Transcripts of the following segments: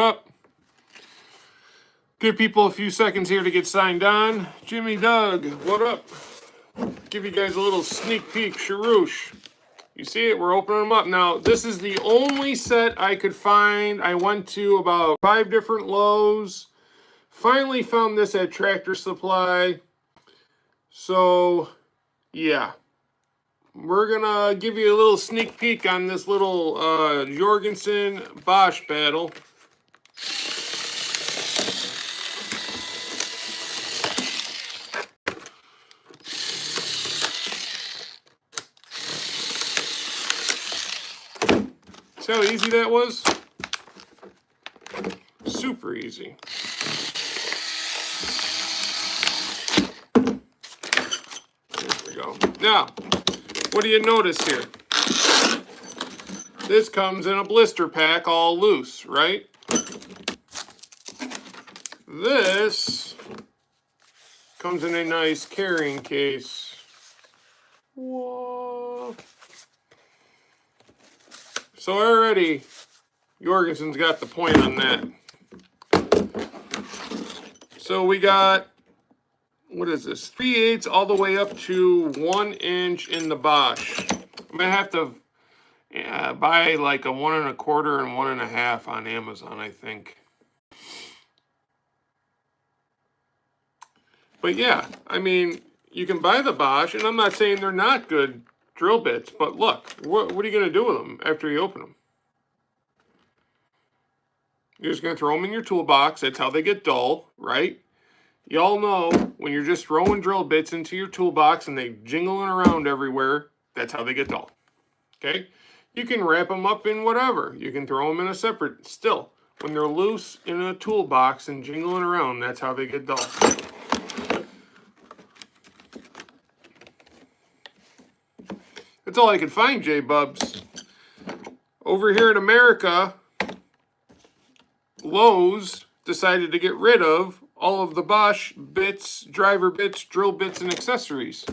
up? Give people a few seconds here to get signed on. Jimmy, Doug, what up? Give you guys a little sneak peek. Sharouche. You see it? We're opening them up. Now, this is the only set I could find. I went to about 5 different Lowe's. Finally found this at Tractor Supply. So, yeah. We're going to give you a little sneak peek on this little Jorgensen Bosch battle. See how easy that was? Super easy. There we go. Now, what do you notice here? This comes in a blister pack all loose, right? This comes in a nice carrying case. Whoa. So already, Jorgensen's got the point on that. So we got, what is this? 3/8 all the way up to 1 inch in the Bosch. I'm gonna have to buy like a 1 1/4 and 1 1/2 on Amazon, I think. But yeah, I mean, you can buy the Bosch, and I'm not saying they're not good drill bits, but look, what are you gonna do with them after you open them? You're just gonna throw them in your toolbox. That's how they get dull, right? Y'all know when you're just throwing drill bits into your toolbox and they jingling around everywhere, that's how they get dull. Okay? You can wrap them up in whatever. You can throw them in a separate. Still, when they're loose in a toolbox and jingling around, that's how they get dull. That's all I could find, J-Bubs. Over here in America, Lowe's decided to get rid of all of the Bosch bits, driver bits, drill bits, and accessories.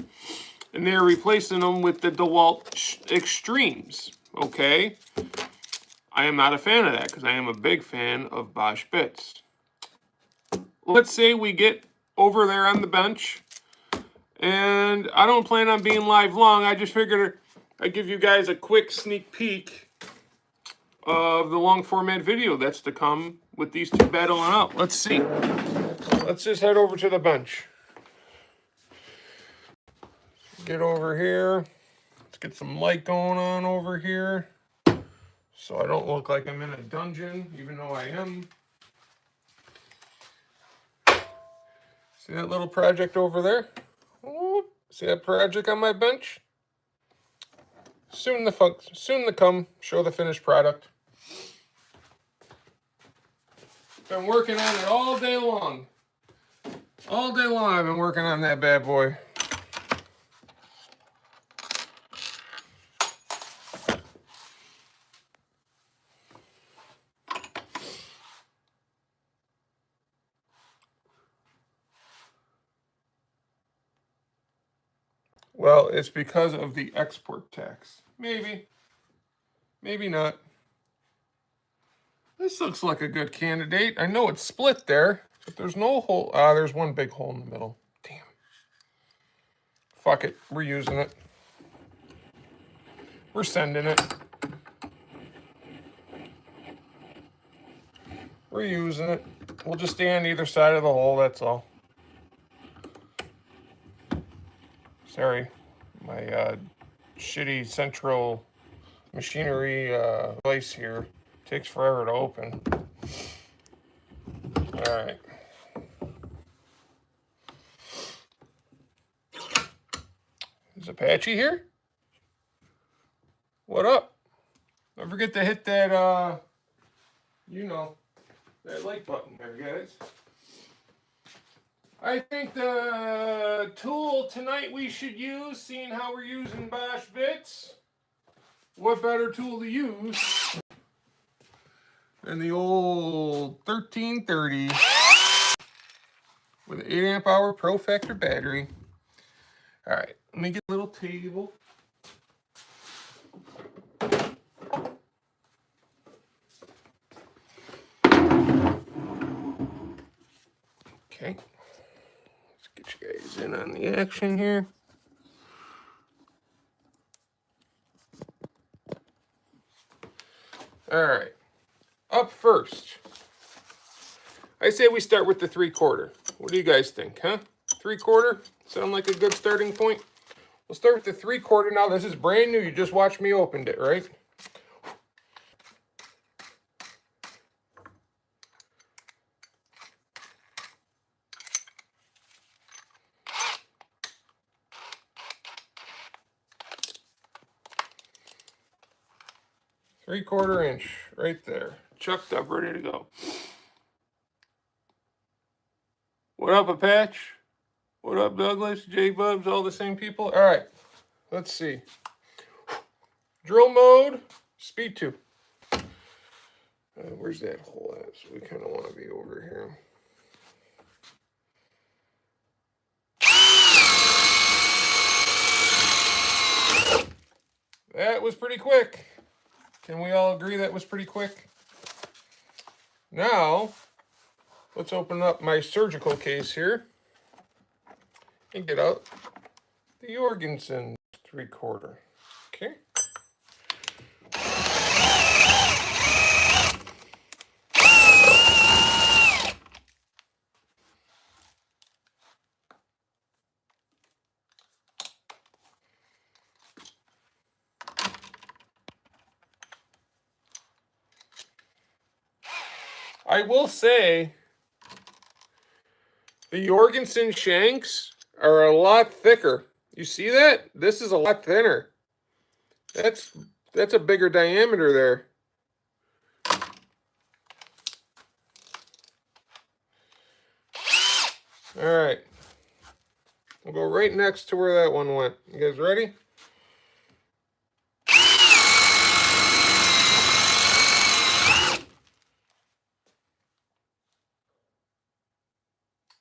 And they're replacing them with the DeWalt Extremes, okay? I am not a fan of that because I am a big fan of Bosch bits. Let's say we get over there on the bench, and I don't plan on being live long. I just figured I'd give you guys a quick sneak peek of the long format video that's to come with these two battling out. Let's see. Let's just head over to the bench. Get over here. Let's get some light going on over here so I don't look like I'm in a dungeon, even though I am. See that little project over there? See that project on my bench? Soon to come, show the finished product. Been working on it all day long. All day long I've been working on that bad boy. Well, it's because of the export tax. Maybe. Maybe not. This looks like a good candidate. I know it's split there, but there's no hole. Ah, there's one big hole in the middle. Damn. Fuck it. We're using it. We're sending it. We're using it. We'll just stay on either side of the hole, that's all. Sorry. My shitty central machinery device here takes forever to open. All right. Is Apache here? What up? Don't forget to hit that, you know, that like button there, guys. I think the tool tonight we should use, seeing how we're using Bosch bits, what better tool to use than the old 1330 with an 8 amp hour Pro Factor battery. All right, let me get a little table. Okay. Let's get you guys in on the action here. All right. Up first, I say we start with the 3/4. What do you guys think, huh? 3/4? Sound like a good starting point? We'll start with the 3/4 now. This is brand new. You just watched me opened it, right? Three-quarter inch right there. Chucked up, ready to go. What up, Apache? What up, Douglas? J-Bubs, all the same people? All right, let's see. Drill mode, speed 2. Where's that hole at? So we kind of want to be over here. That was pretty quick. Can we all agree that was pretty quick? Now, let's open up my surgical case here and get out the Jorgensen 3/4. Okay. I will say the Jorgensen shanks are a lot thicker. You see that? This is a lot thinner. That's a bigger diameter there. All right. We'll go right next to where that one went. You guys ready?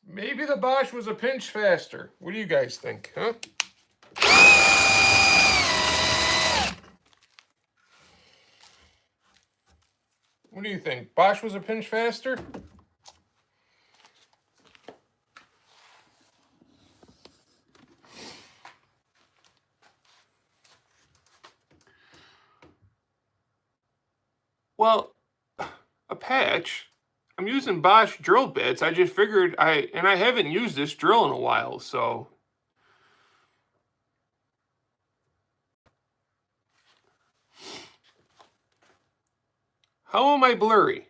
Maybe the Bosch was a pinch faster. What do you guys think, huh? What do you think? Bosch was a pinch faster? Well, a patch. I'm using Bosch drill bits. I just figured I haven't used this drill in a while, so. How am I blurry?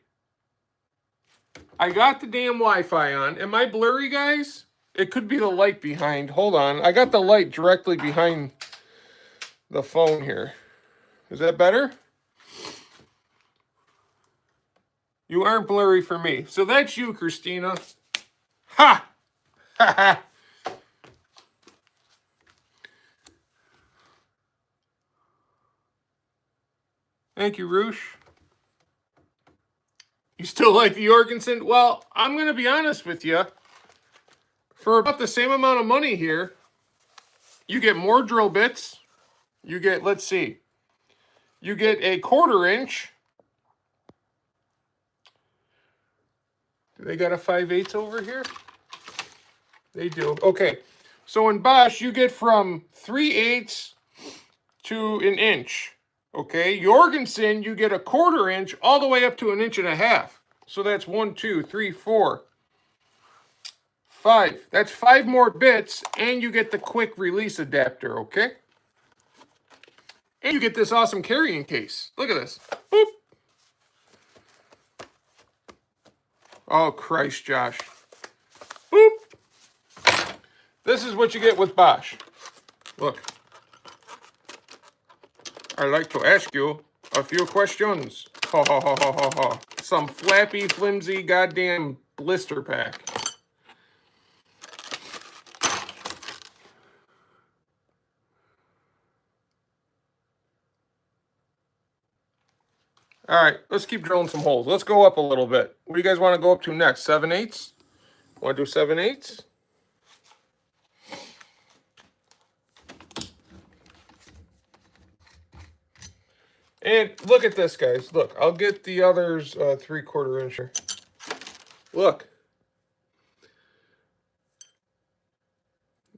I got the damn Wi-Fi on. Am I blurry, guys? It could be the light behind. Hold on. I got the light directly behind the phone here. Is that better? You aren't blurry for me. So that's you, Christina. Ha! Ha ha! Thank you, Roosh. You still like the Jorgensen? Well, I'm going to be honest with you. For about the same amount of money here, you get more drill bits. You get, let's see, you get a 1/4 inch. Do they got a 5/8 over here? They do. Okay. So in Bosch, you get from 3/8 to an inch. Okay. Jorgensen, you get a 1/4 inch all the way up to 1.5 inches. So that's 1, 2, 3, 4, 5. That's 5 more bits, and you get the quick release adapter, okay? And you get this awesome carrying case. Look at this. Boop. Oh, Christ, Josh. Boop. This is what you get with Bosch. Look. I'd like to ask you a few questions. Ha ha ha ha ha ha. Some flappy, flimsy, goddamn blister pack. All right, let's keep drilling some holes. Let's go up a little bit. What do you guys want to go up to next? 7/8? Want to do 7/8? And look at this, guys. Look, I'll get the others 3/4 inch here. Look.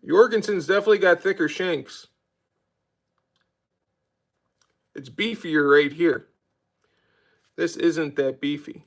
Jorgensen's definitely got thicker shanks. It's beefier right here. This isn't that beefy.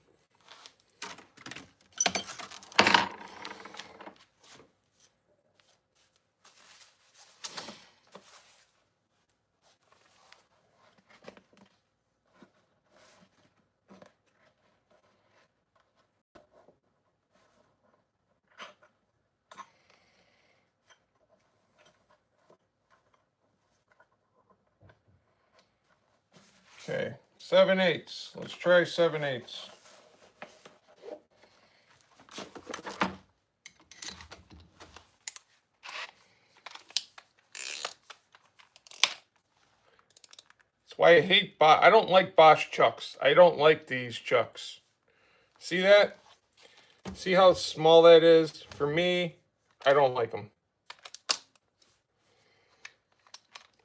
Okay, 7/8. Let's try 7/8. That's why I hate Bosch. I don't like Bosch chucks. I don't like these chucks. See that? See how small that is? For me, I don't like them.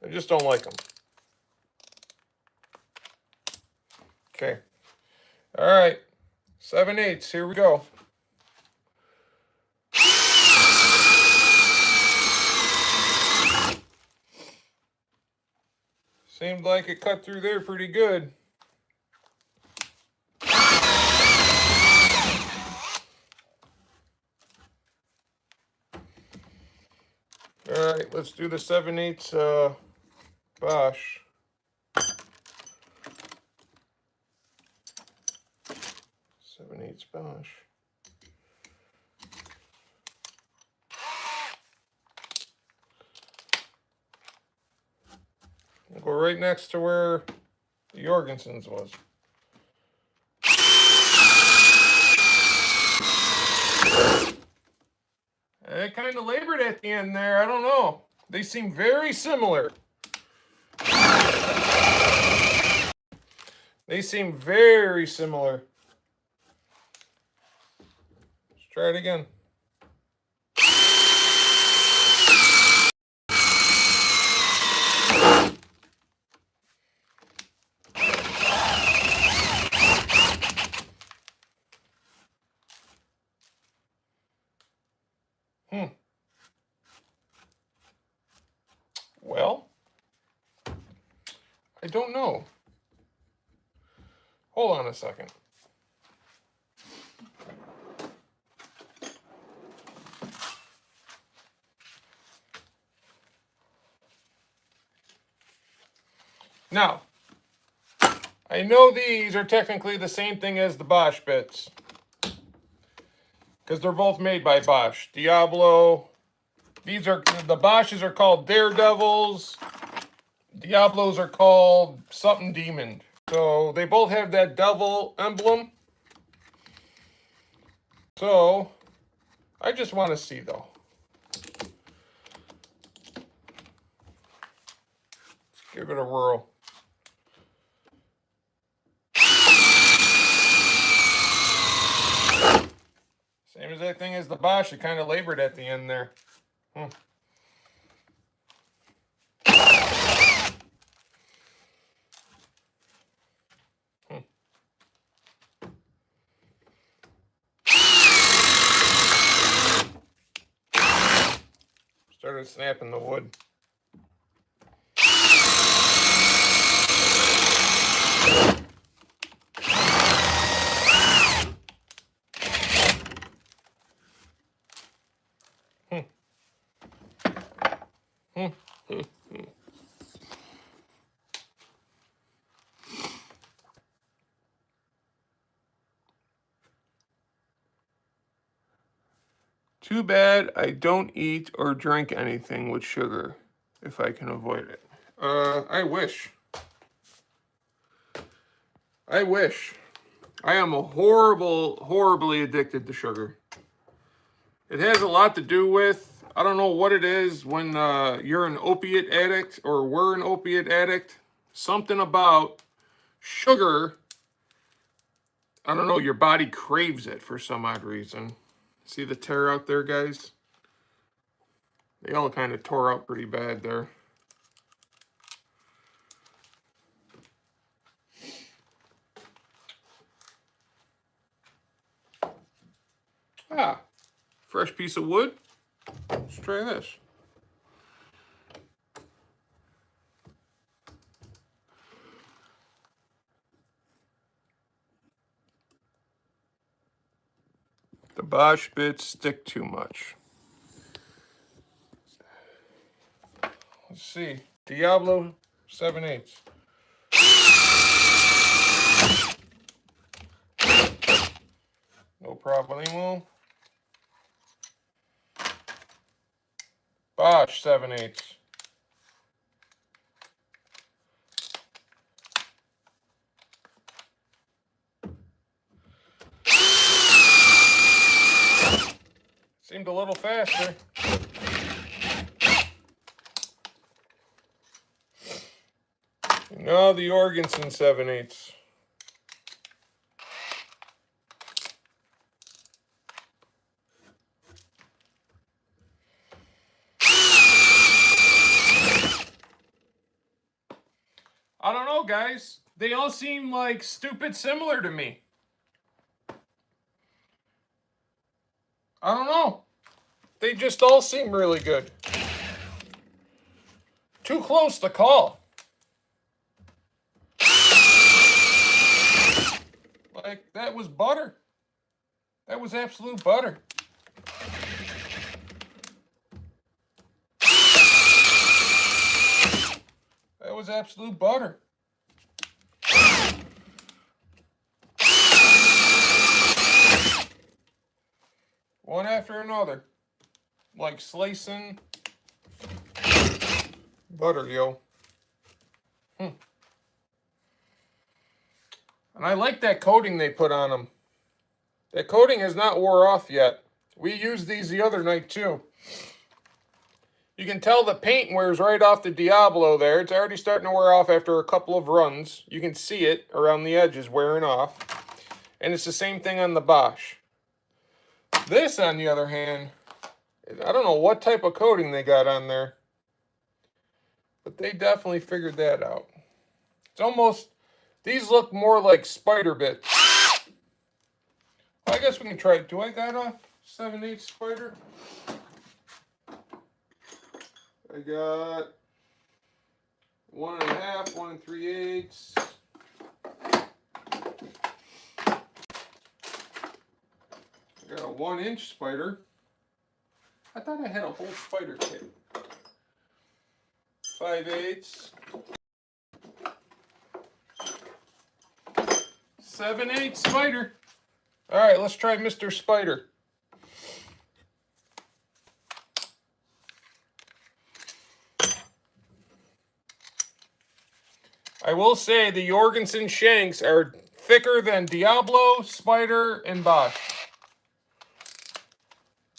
I just don't like them. Okay. All right. 7/8. Here we go. Seemed like it cut through there pretty good. All right, let's do the 7/8 Bosch. 7/8 Bosch. We'll go right next to where the Jorgensen's was. It kind of labored at the end there. I don't know. They seem very similar. They seem very similar. Let's try it again. Well, I don't know. Hold on a second. Now, I know these are technically the same thing as the Bosch bits, because they're both made by Bosch. Diablo. These are, the Bosches are called Daredevils. Diablos are called something demon. So they both have that devil emblem. So I just want to see though. Let's give it a whirl. Same as that thing as the Bosch. It kind of labored at the end there. Started snapping the wood. Too bad I don't eat or drink anything with sugar, if I can avoid it. I wish. I wish. I am a horribly addicted to sugar. It has a lot to do with, I don't know what it is when you're an opiate addict or we're an opiate addict. Something about sugar, I don't know, your body craves it for some odd reason. See the tear out there, guys? They all kind of tore out pretty bad there. Ah, fresh piece of wood. Let's try this. The Bosch bits stick too much. Let's see. Diablo 7/8. No problemo. Bosch 7/8. Seemed a little faster. No, the Jorgensen 7/8. I don't know, guys. They all seem like stupid similar to me. I don't know. They just all seem really good. Too close to call. Like, that was butter. That was absolute butter. That was absolute butter. One after another. Like slicing butter, yo. And I like that coating they put on them. That coating has not wore off yet. We used these the other night too. You can tell the paint wears right off the Diablo there. It's already starting to wear off after a couple of runs. You can see it around the edges wearing off. And it's the same thing on the Bosch. This, on the other hand, I don't know what type of coating they got on there. But they definitely figured that out. It's almost, these look more like spider bits. I guess we can try it. Do I got a 7/8 spider? I got 1 1/2, 1 3/8. I got a 1-inch spider. I thought I had a whole spider kit. 5/8. 7/8 spider. All right, let's try Mr. Spider. I will say the Jorgensen shanks are thicker than Diablo, Spider, and Bosch.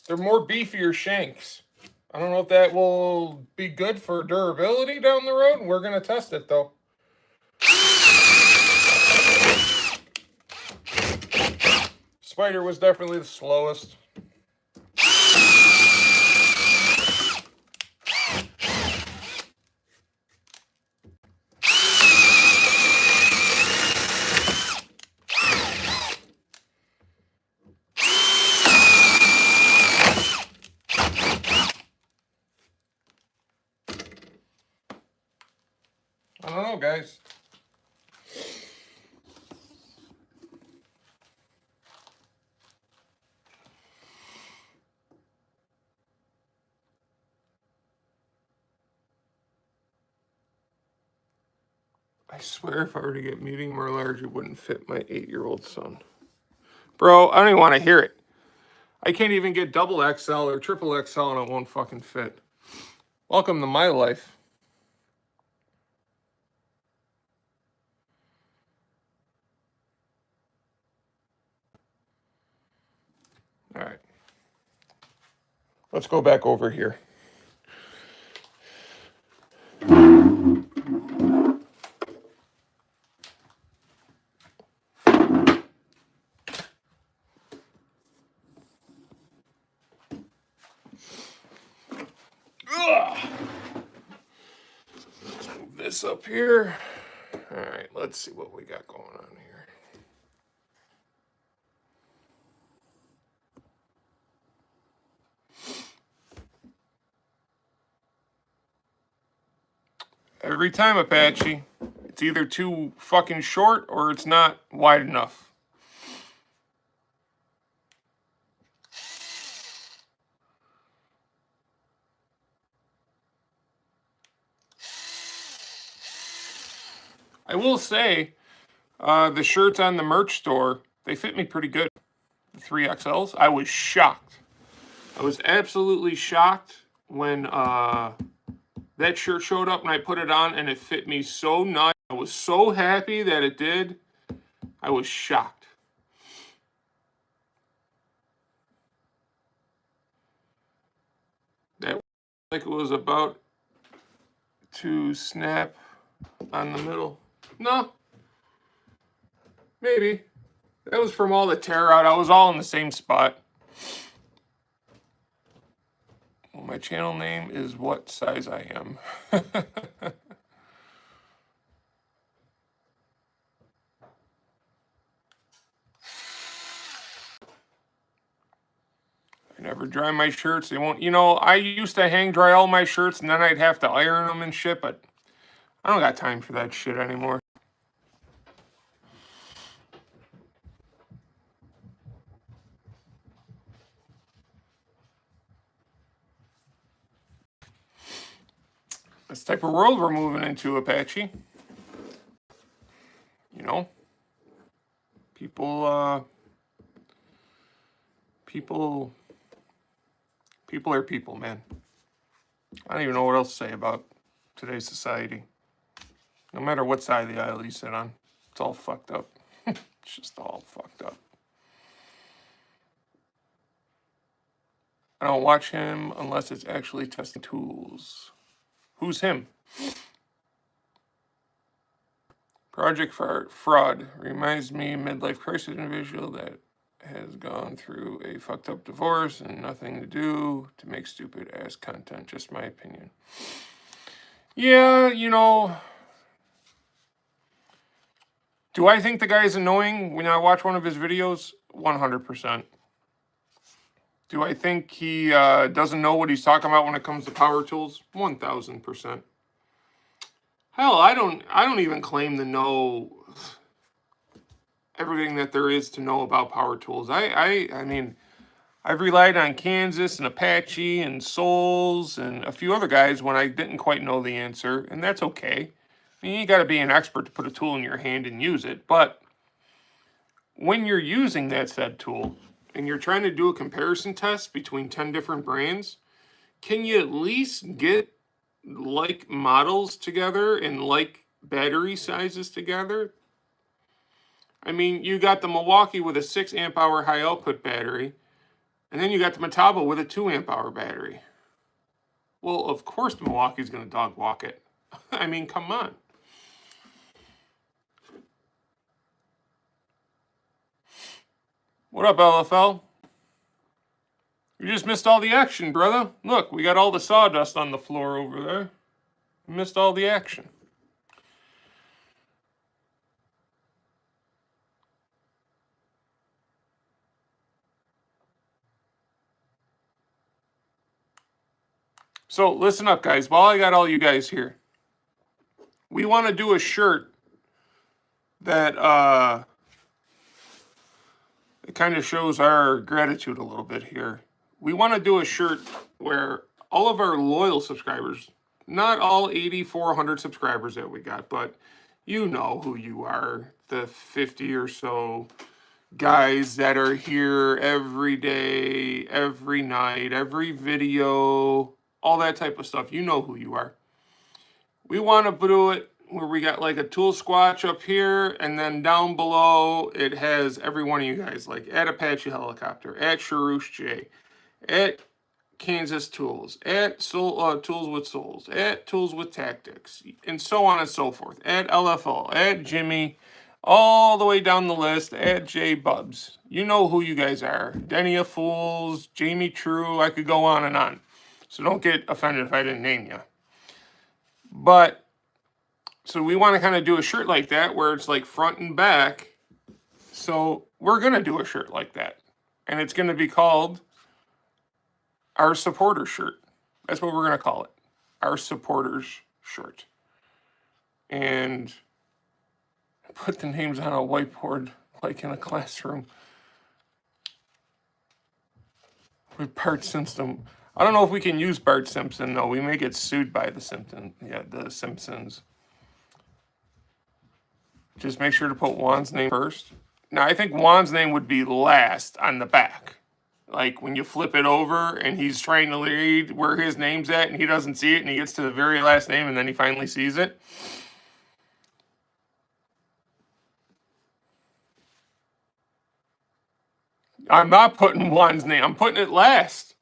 They're more beefier shanks. I don't know if that will be good for durability down the road. We're going to test it, though. Spider was definitely the slowest. I don't know, guys. I swear if I were to get medium or large, it wouldn't fit my 8-year-old son. Bro, I don't even want to hear it. I can't even get double XL or triple XL and it won't fucking fit. Welcome to my life. All right. Let's go back over here. Let's move this up here. All right, let's see what we got going on here. Every time, Apache, it's either too fucking short or it's not wide enough. I will say, the shirts on the merch store, they fit me pretty good. The 3XLs. I was shocked. I was absolutely shocked when that shirt showed up and I put it on and it fit me so nice. I was so happy that it did. I was shocked. That like it was about to snap on the middle. No. Maybe. That was from all the tear out. I was all in the same spot. Well, my channel name is What Size I Am. I never dry my shirts. They won't, I used to hang dry all my shirts and then I'd have to iron them and shit, but I don't got time for that shit anymore. This type of world we're moving into, Apache. People are people, man. I don't even know what else to say about today's society. No matter what side of the aisle you sit on, it's all fucked up. It's just all fucked up. I don't watch him unless it's actually testing tools. Who's him? Project Fraud reminds me of midlife crisis individual that has gone through a fucked up divorce and nothing to do to make stupid ass content. Just my opinion. Yeah, do I think the guy's annoying when I watch one of his videos? 100%. Do I think he doesn't know what he's talking about when it comes to power tools? 1000%. Hell, I don't even claim to know everything that there is to know about power tools. I mean, I've relied on Kansas and Apache and Souls and a few other guys when I didn't quite know the answer, and that's okay. I mean, you got to be an expert to put a tool in your hand and use it, but when you're using that said tool and you're trying to do a comparison test between 10 different brands, can you at least get like models together and like battery sizes together? I mean, you got the Milwaukee with a 6 amp hour high output battery, and then you got the Metabo with a 2 amp hour battery. Well, of course the Milwaukee's going to dog walk it. I mean, come on. What up, LFL? You just missed all the action, brother. Look, we got all the sawdust on the floor over there. You missed all the action. So listen up, guys. While I got all you guys here, we want to do a shirt that it kind of shows our gratitude a little bit here. We want to do a shirt where all of our loyal subscribers, not all 8,400 subscribers that we got, but you know who you are, the 50 or so guys that are here every day, every night, every video, all that type of stuff. You know who you are. We want to do it where we got like a tool squatch up here, and then down below it has every one of you guys, like at Apache Helicopter, at Sharush J, at Kansas Tools, at Tools with Souls, at Tools with Tactics, and so on and so forth, at LFO, at Jimmy, all the way down the list, at J Bubs. You know who you guys are. Denny of Fools, Jamie True, I could go on and on. So don't get offended if I didn't name you. But, so we want to kind of do a shirt like that where it's like front and back. So we're going to do a shirt like that. And it's going to be called our supporter shirt. That's what we're going to call it. Our supporters shirt. And put the names on a whiteboard like in a classroom. With Bart Simpson. I don't know if we can use Bart Simpson, though. We may get sued by the Simpsons. Yeah, the Simpsons. Just make sure to put Juan's name first. Now, I think Juan's name would be last on the back. Like when you flip it over and he's trying to read where his name's at and he doesn't see it and he gets to the very last name and then he finally sees it. I'm not putting Juan's name. I'm putting it last.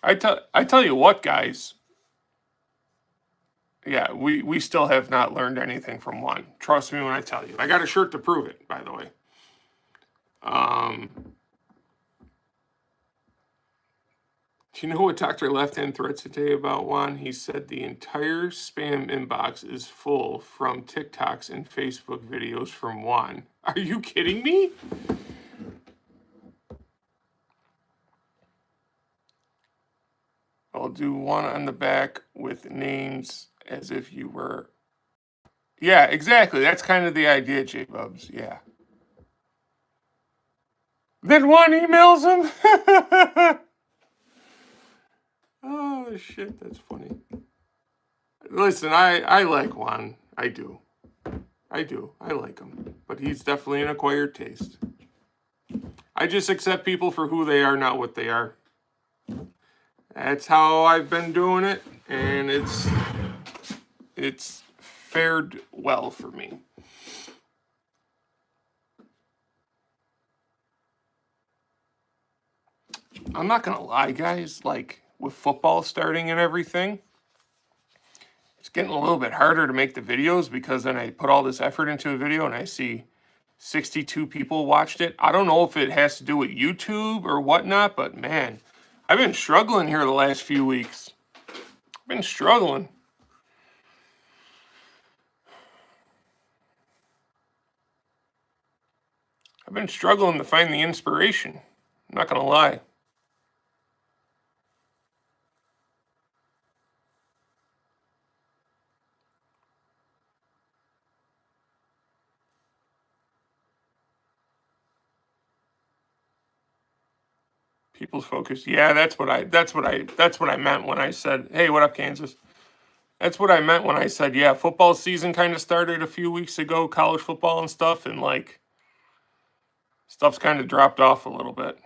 I tell you what, guys. Yeah, we still have not learned anything from Juan. Trust me when I tell you. I got a shirt to prove it, by the way. Do you know what Dr. Left Hand thread today about Juan? He said the entire spam inbox is full from TikToks and Facebook videos from Juan. Are you kidding me? I'll do one on the back with names as if you were... Yeah, exactly. That's kind of the idea, J-Bubs. Yeah. Then Juan emails him? Oh, shit. That's funny. Listen, I like Juan. I do. I like him. But he's definitely an acquired taste. I just accept people for who they are, not what they are. That's how I've been doing it, and it's fared well for me. I'm not gonna lie, guys, like with football starting and everything, it's getting a little bit harder to make the videos because then I put all this effort into a video and I see 62 people watched it. I don't know if it has to do with YouTube or whatnot, but man, I've been struggling here the last few weeks. I've been struggling. I've been struggling to find the inspiration. I'm not gonna lie. People's focus. Yeah, that's what I meant when I said, "Hey, what up, Kansas?" That's what I meant when I said, yeah, football season kind of started a few weeks ago, college football and stuff, and like stuff's kind of dropped off a little bit.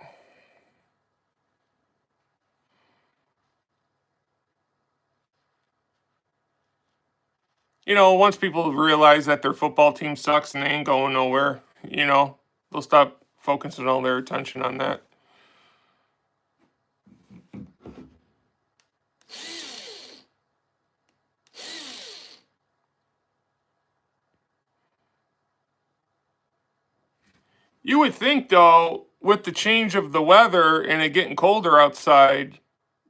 You know, once people realize that their football team sucks and they ain't going nowhere, you know, they'll stop focusing all their attention on that. You would think, though, with the change of the weather and it getting colder outside,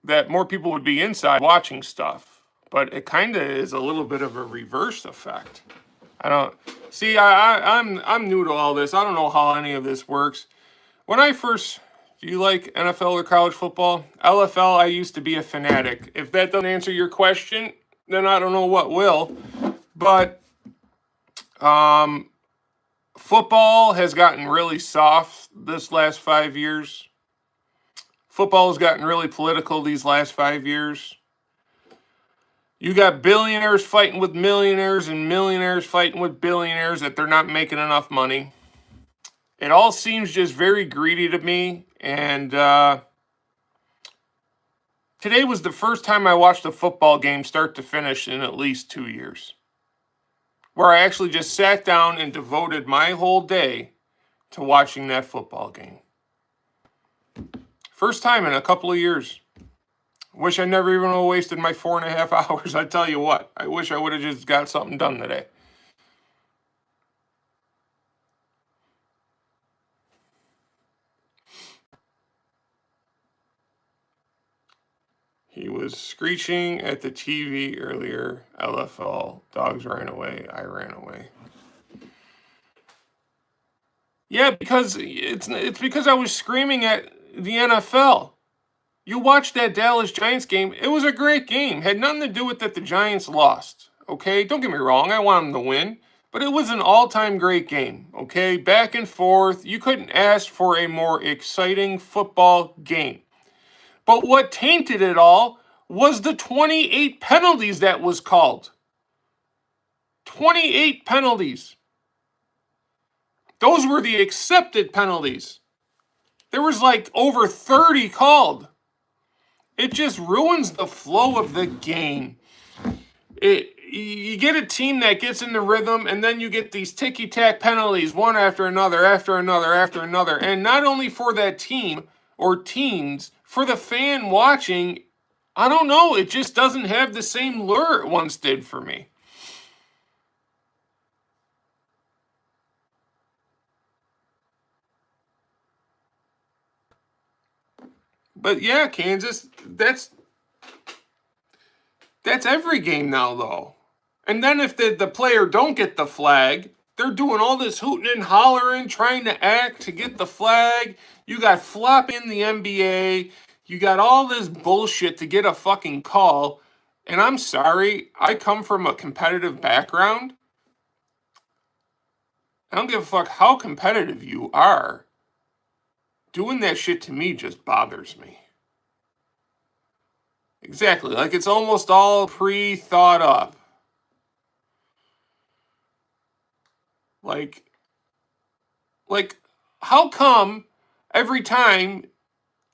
that more people would be inside watching stuff. But it kind of is a little bit of a reverse effect. I don't see. I'm new to all this. I don't know how any of this works. When I first, do you like NFL or college football? LFL. I used to be a fanatic. If that doesn't answer your question, then I don't know what will. But football has gotten really soft this last 5 years. Football has gotten really political these last 5 years. You got billionaires fighting with millionaires and millionaires fighting with billionaires that they're not making enough money. It all seems just very greedy to me. And today was the first time I watched a football game start to finish in at least 2 years, where I actually just sat down and devoted my whole day to watching that football game. First time in a couple of years. Wish I never even would have wasted my 4.5 hours. I tell you what, I wish I would have just got something done today. He was screeching at the TV earlier. LFL. Dogs ran away. I ran away. Yeah, because it's because I was screaming at the NFL. You watched that Dallas Giants game. It was a great game. Had nothing to do with that the Giants lost. Okay? Don't get me wrong. I want them to win. But it was an all-time great game. Okay? Back and forth. You couldn't ask for a more exciting football game. But what tainted it all was the 28 penalties that was called. 28 penalties. Those were the accepted penalties. There was like over 30 called. It just ruins the flow of the game. You get a team that gets in the rhythm, and then you get these ticky-tack penalties, one after another, after another, after another. And not only for that team or teams, for the fan watching, I don't know, it just doesn't have the same lure it once did for me. But yeah, Kansas, that's every game now, though. And then if the player don't get the flag, they're doing all this hooting and hollering, trying to act to get the flag. You got flop in the NBA. You got all this bullshit to get a fucking call. And I'm sorry, I come from a competitive background. I don't give a fuck how competitive you are. Doing that shit to me just bothers me. Exactly, like it's almost all pre-thought up. Like, how come every time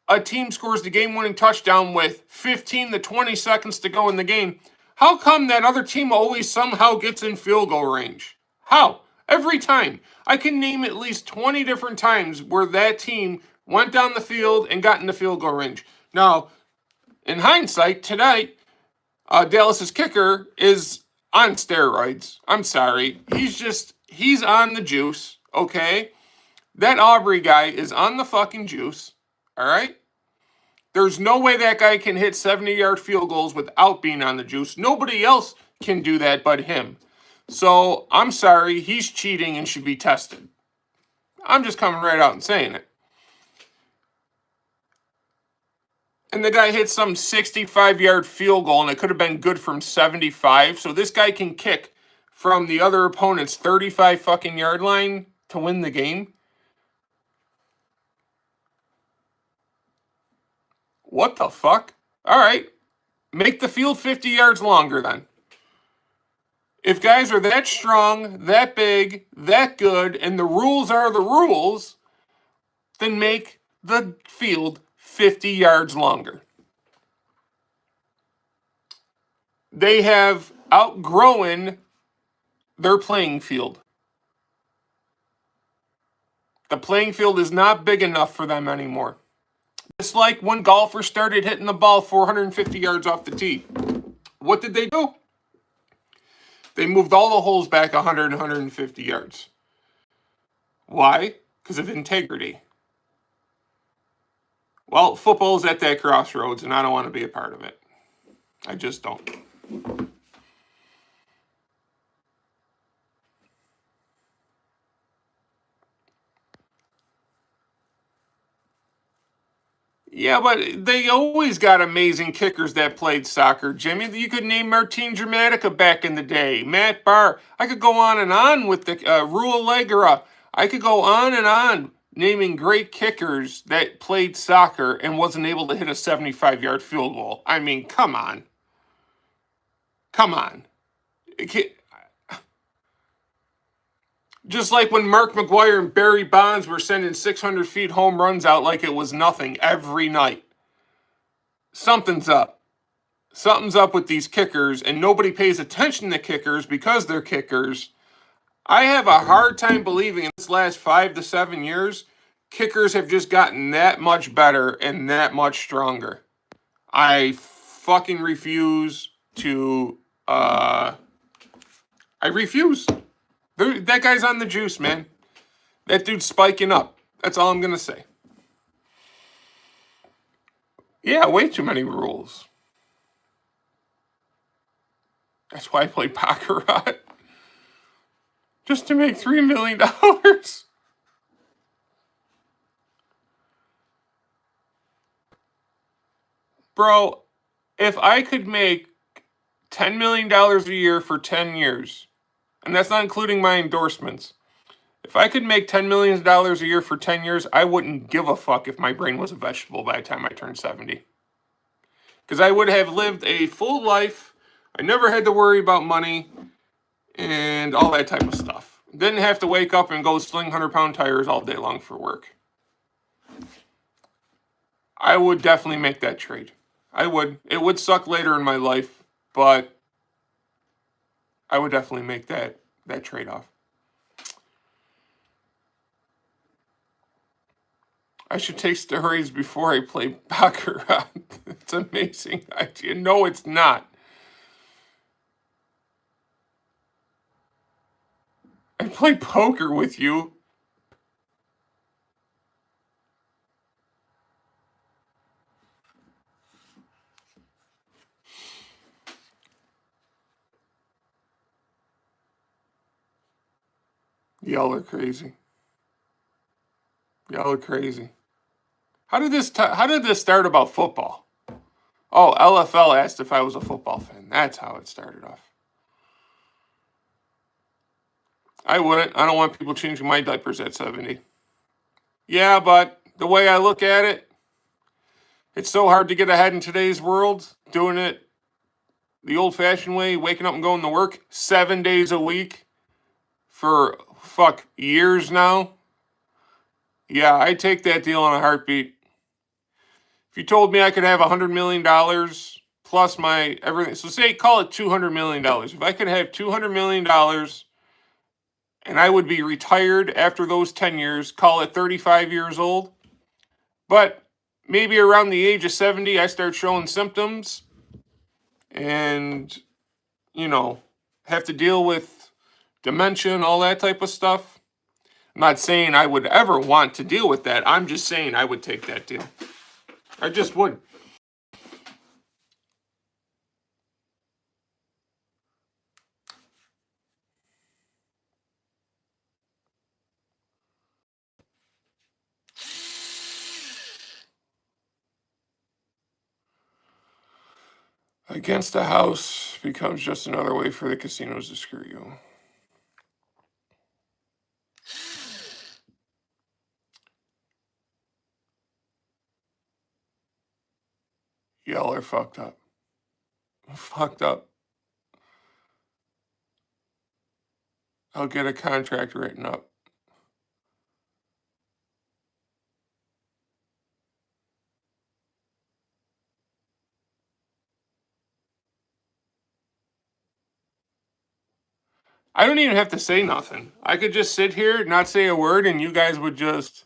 a team scores the game-winning touchdown with 15 to 20 seconds to go in the game, how come that other team always somehow gets in field goal range? How? Every time. I can name at least 20 different times where that team went down the field and got in the field goal range. Now, in hindsight, tonight, Dallas's kicker is on steroids. I'm sorry. He's on the juice, okay? That Aubrey guy is on the fucking juice, all right? There's no way that guy can hit 70-yard field goals without being on the juice. Nobody else can do that but him. So, I'm sorry, he's cheating and should be tested. I'm just coming right out and saying it. And the guy hit some 65-yard field goal, and it could have been good from 75. So this guy can kick from the other opponent's 35 fucking yard line to win the game. What the fuck? All right. Make the field 50 yards longer then. If guys are that strong, that big, that good, and the rules are the rules, then make the field 50 yards longer. They have outgrown their playing field. The playing field is not big enough for them anymore. It's like when golfers started hitting the ball 450 yards off the tee. What did they do? They moved all the holes back 100 and 150 yards. Why? Because of integrity. Well, football's at that crossroads, and I don't want to be a part of it. I just don't. Yeah, but they always got amazing kickers that played soccer, Jimmy. You could name Martin Dramatica back in the day, Matt Barr. I could go on with the Rua Allegra. I could go on naming great kickers that played soccer and wasn't able to hit a 75-yard field goal. I mean, come on. Come on. Just like when Mark McGuire and Barry Bonds were sending 600 feet home runs out like it was nothing every night. Something's up. Something's up with these kickers, and nobody pays attention to kickers because they're kickers. I have a hard time believing in this last 5 to 7 years, kickers have just gotten that much better and that much stronger. I fucking refuse to, I refuse. That guy's on the juice, man. That dude's spiking up. That's all I'm going to say. Yeah, way too many rules. That's why I play Baccarat. Just to make $3 million. Bro, if I could make $10 million a year for 10 years, and that's not including my endorsements, if I could make $10 million a year for 10 years, I wouldn't give a fuck if my brain was a vegetable by the time I turned 70. Because I would have lived a full life. I never had to worry about money and all that type of stuff. Didn't have to wake up and go sling 100-pound tires all day long for work. I would definitely make that trade. I would. It would suck later in my life, but I would definitely make that trade-off. I should take steroids before I play baccarat. It's an amazing idea. No, it's not. I play poker with you. Y'all are crazy. Y'all are crazy. How did this start about football? Oh, LFL asked if I was a football fan. That's how it started off. I wouldn't. I don't want people changing my diapers at 70. Yeah, but the way I look at it, it's so hard to get ahead in today's world, doing it the old-fashioned way, waking up and going to work 7 days a week for, years now. Yeah, I'd take that deal in a heartbeat. If you told me I could have $100 million plus my everything, so say, call it $200 million. If I could have $200 million and I would be retired after those 10 years, call it 35 years old, but maybe around the age of 70, I start showing symptoms and, have to deal with dementia and all that type of stuff. I'm not saying I would ever want to deal with that. I'm just saying I would take that deal. I just would. Against the house becomes just another way for the casinos to screw you. Y'all are fucked up. Fucked up. I'll get a contract written up. I don't even have to say nothing. I could just sit here, not say a word, and you guys would just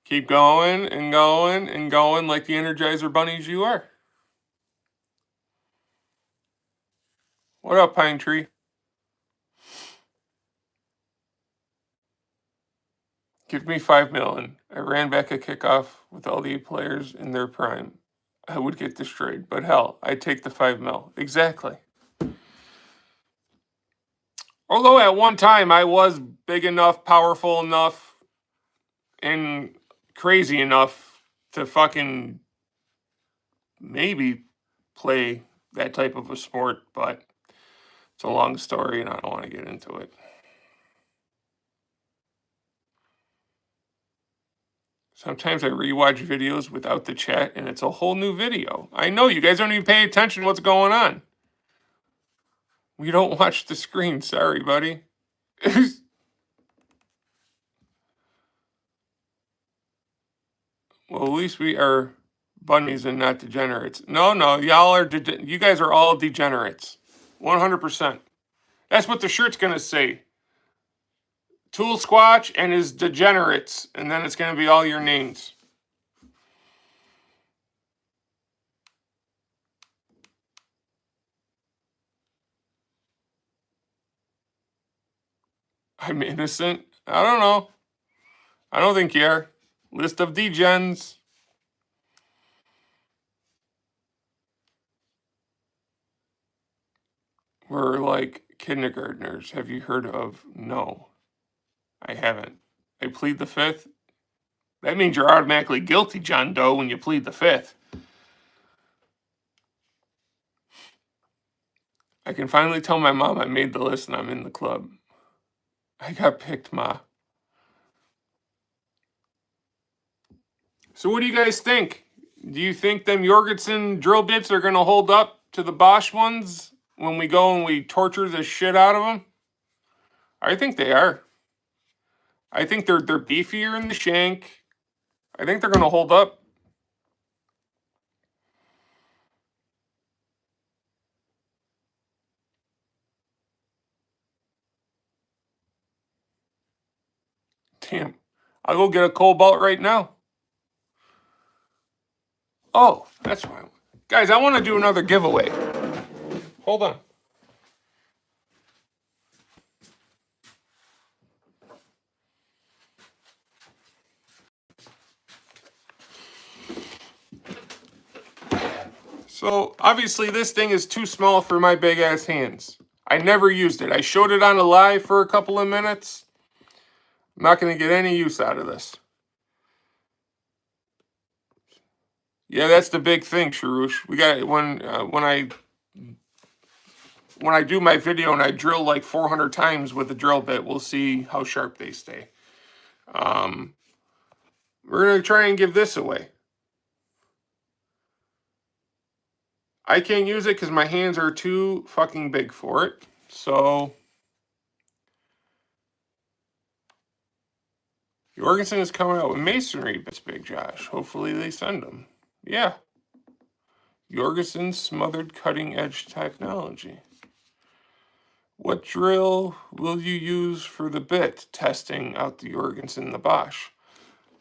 keep going and going and going like the Energizer bunnies you are. What up, Pine Tree? Give me $5 million. I ran back a kickoff with all the players in their prime. I would get destroyed, but hell, I'd take the $5 million. Exactly. Although at one time I was big enough, powerful enough, and crazy enough to fucking maybe play that type of a sport, but it's a long story and I don't want to get into it. Sometimes I rewatch videos without the chat and it's a whole new video. I know you guys don't even pay attention to what's going on. We don't watch the screen. Sorry, buddy. Well, at least we are bunnies and not degenerates. No, y'all are, you guys are all degenerates. 100%. That's what the shirt's going to say. Tool Squatch and his degenerates. And then it's going to be all your names. I'm innocent. I don't know. I don't think you are. List of degens. We're like kindergartners. Have you heard of? No, I haven't. I plead the fifth. That means you're automatically guilty, John Doe, when you plead the fifth. I can finally tell my mom I made the list and I'm in the club. I got picked, Ma. So what do you guys think? Do you think them Jorgensen drill bits are going to hold up to the Bosch ones when we go and we torture the shit out of them? I think they are. I think they're beefier in the shank. I think they're going to hold up. Damn. I'll go get a Cobalt right now. Oh, that's fine. Guys, I want to do another giveaway. Hold on. So, obviously, this thing is too small for my big-ass hands. I never used it. I showed it on a live for a couple of minutes. I'm not going to get any use out of this. Yeah, that's the big thing, Sharush. We got when I do my video and I drill like 400 times with a drill bit, we'll see how sharp they stay. We're going to try and give this away. I can't use it because my hands are too fucking big for it. So, Jorgensen is coming out with masonry bits, Big Josh. Hopefully they send them. Yeah. Jorgensen smothered cutting edge technology. What drill will you use for the bit? Testing out the Jorgensen and the Bosch.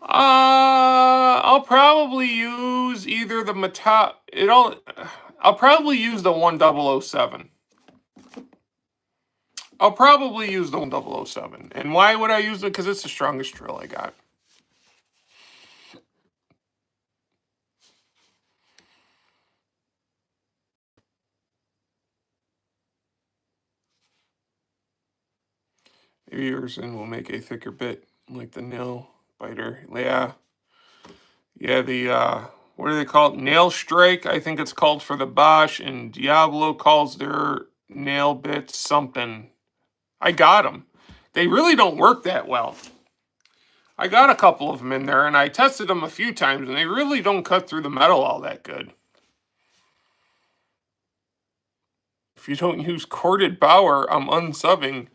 I'll probably use either the I'll probably use the 1007. I'll probably use the 1007. And why would I use it? Because it's the strongest drill I got. Maybe Jorgensen will make a thicker bit, like the nail biter. Yeah, the, what do they call it? Nail strike, I think it's called for the Bosch, and Diablo calls their nail bits something. I got them. They really don't work that well. I got a couple of them in there, and I tested them a few times, and they really don't cut through the metal all that good. If you don't use corded Bauer, I'm unsubbing.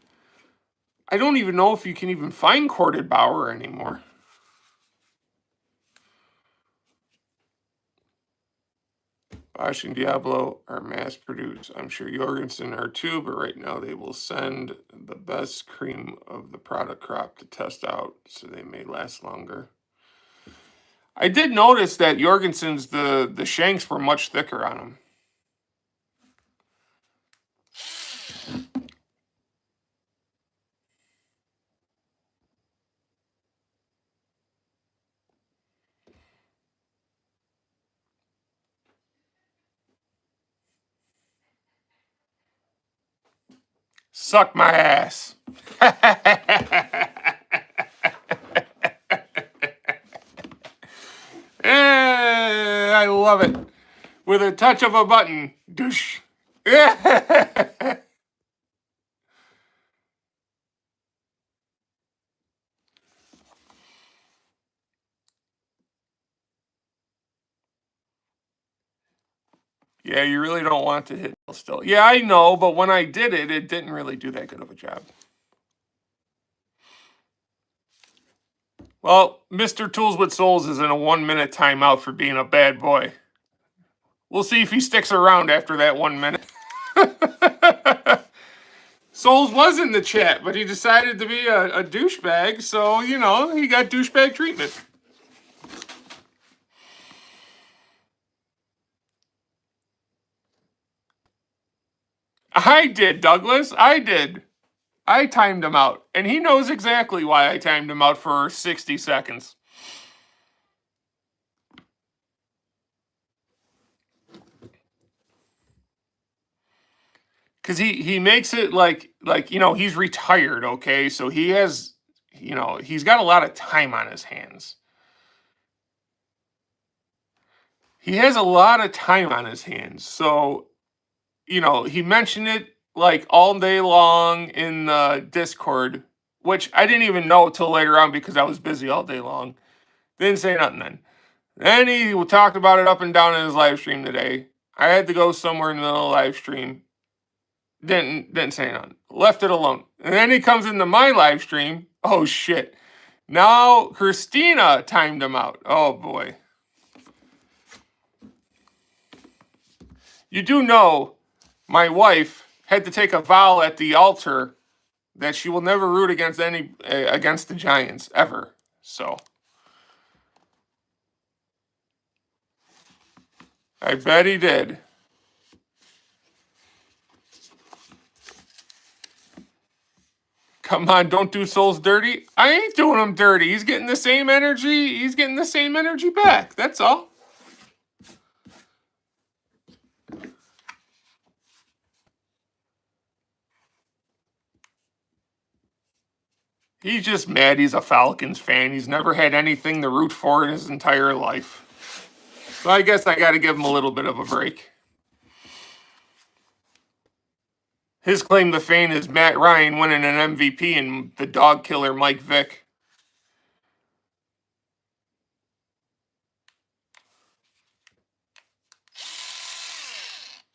I don't even know if you can even find corded Bauer anymore. Bosch and Diablo are mass-produced. I'm sure Jorgensen are too, but right now they will send the best cream of the product crop to test out, so they may last longer. I did notice that Jorgensen's, the shanks were much thicker on them. Suck my ass. I love it. With a touch of a button. Douche. Yeah, you really don't want to hit still. Yeah, I know, but when I did it, it didn't really do that good of a job. Well, Mr. Tools with Souls is in a 1-minute timeout for being a bad boy. We'll see if he sticks around after that 1 minute. Souls was in the chat, but he decided to be a douchebag, so, you know, he got douchebag treatment. I did, Douglas. I did. I timed him out, and he knows exactly why I timed him out for 60 seconds. Because he makes it like, you know, he's retired, okay? So he has, you know, he's got a lot of time on his hands. He has a lot of time on his hands. So, you know, he mentioned it like all day long in the Discord, which I didn't even know till later on because I was busy all day long. Didn't say nothing then. And he talked about it up and down in his live stream today. I had to go somewhere in the middle of the live stream. Didn't say nothing. Left it alone. And then he comes into my live stream. Oh shit. Now Christina timed him out. Oh boy. You do know my wife had to take a vow at the altar that she will never root against the Giants ever. So I bet he did. Come on, don't do Souls dirty. I ain't doing him dirty. He's getting the same energy. He's getting the same energy back. That's all. He's just mad he's a Falcons fan. He's never had anything to root for in his entire life. So I guess I got to give him a little bit of a break. His claim to fame is Matt Ryan winning an MVP and the dog killer Mike Vick.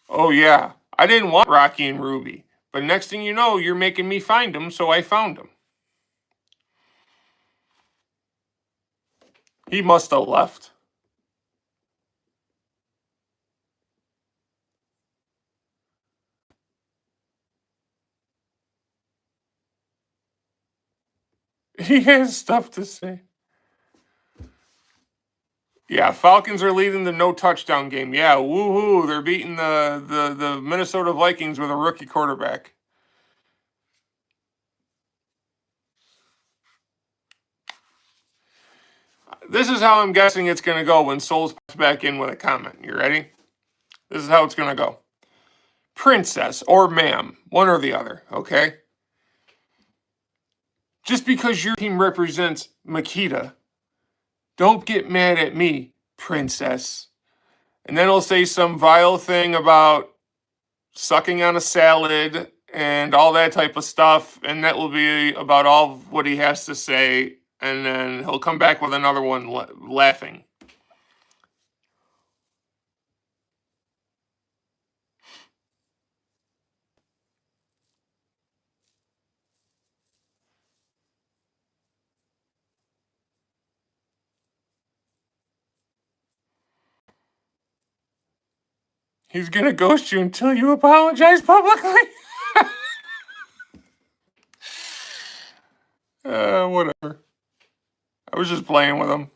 Oh yeah, I didn't want Rocky and Ruby. But next thing you know, you're making me find them, so I found them. He must have left. He has stuff to say. Yeah, Falcons are leading the no touchdown game. Yeah, woohoo! They're beating the Minnesota Vikings with a rookie quarterback. This is how I'm guessing it's going to go when Souls pops back in with a comment. You ready? This is how it's going to go. Princess or ma'am, one or the other, okay? Just because your team represents Makita, don't get mad at me, princess. And then he'll say some vile thing about sucking on a salad and all that type of stuff, and that will be about all of what he has to say, and then he'll come back with another one laughing. He's gonna ghost you until you apologize publicly. Whatever. I was just playing with him.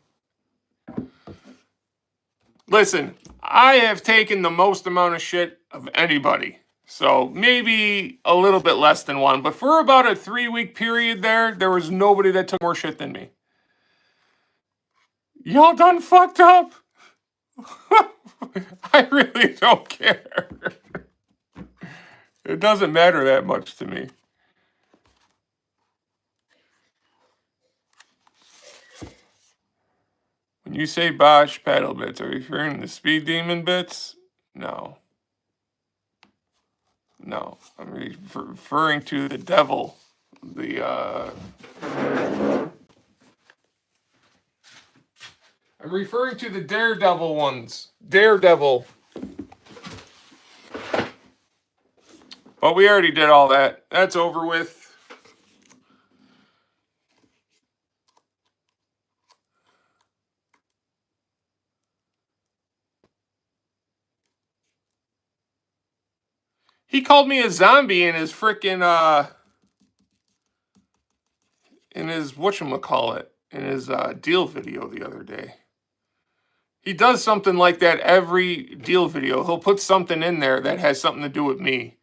Listen, I have taken the most amount of shit of anybody. So maybe a little bit less than one. But for about a 3-week period there was nobody that took more shit than me. Y'all done fucked up. I really don't care. It doesn't matter that much to me. When you say Bosch paddle bits, are you referring to the Speed Demon bits? No. No, I'm referring to the devil. I'm referring to the Daredevil ones. Daredevil. But we already did all that. That's over with. He called me a zombie in his frickin' in his whatchamacallit, in his deal video the other day. He does something like that every deal video. He'll put something in there that has something to do with me.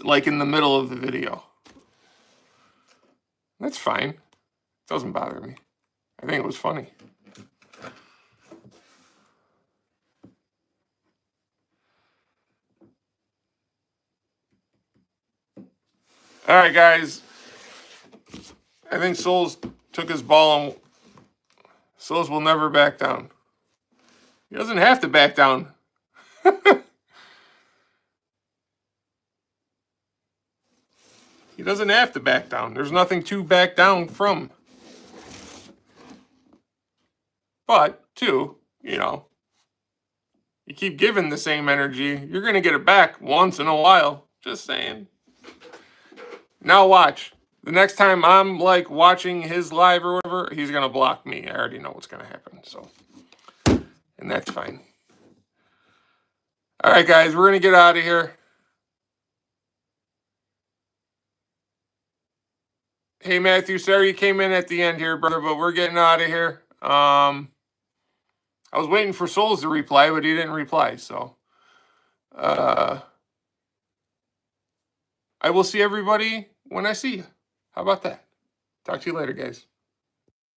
Like in the middle of the video. That's fine. It doesn't bother me. I think it was funny. All right, guys. I think Souls took his ball and Souls will never back down. He doesn't have to back down. He doesn't have to back down. There's nothing to back down from. But, two, you know, you keep giving the same energy, you're going to get it back once in a while. Just saying. Now watch. The next time I'm like watching his live or whatever, he's going to block me. I already know what's going to happen. So, and that's fine. All right, guys, we're going to get out of here. Hey, Matthew, sorry you came in at the end here, brother, but we're getting out of here. I was waiting for Souls to reply, but he didn't reply, so. I will see everybody when I see you. How about that? Talk to you later, guys.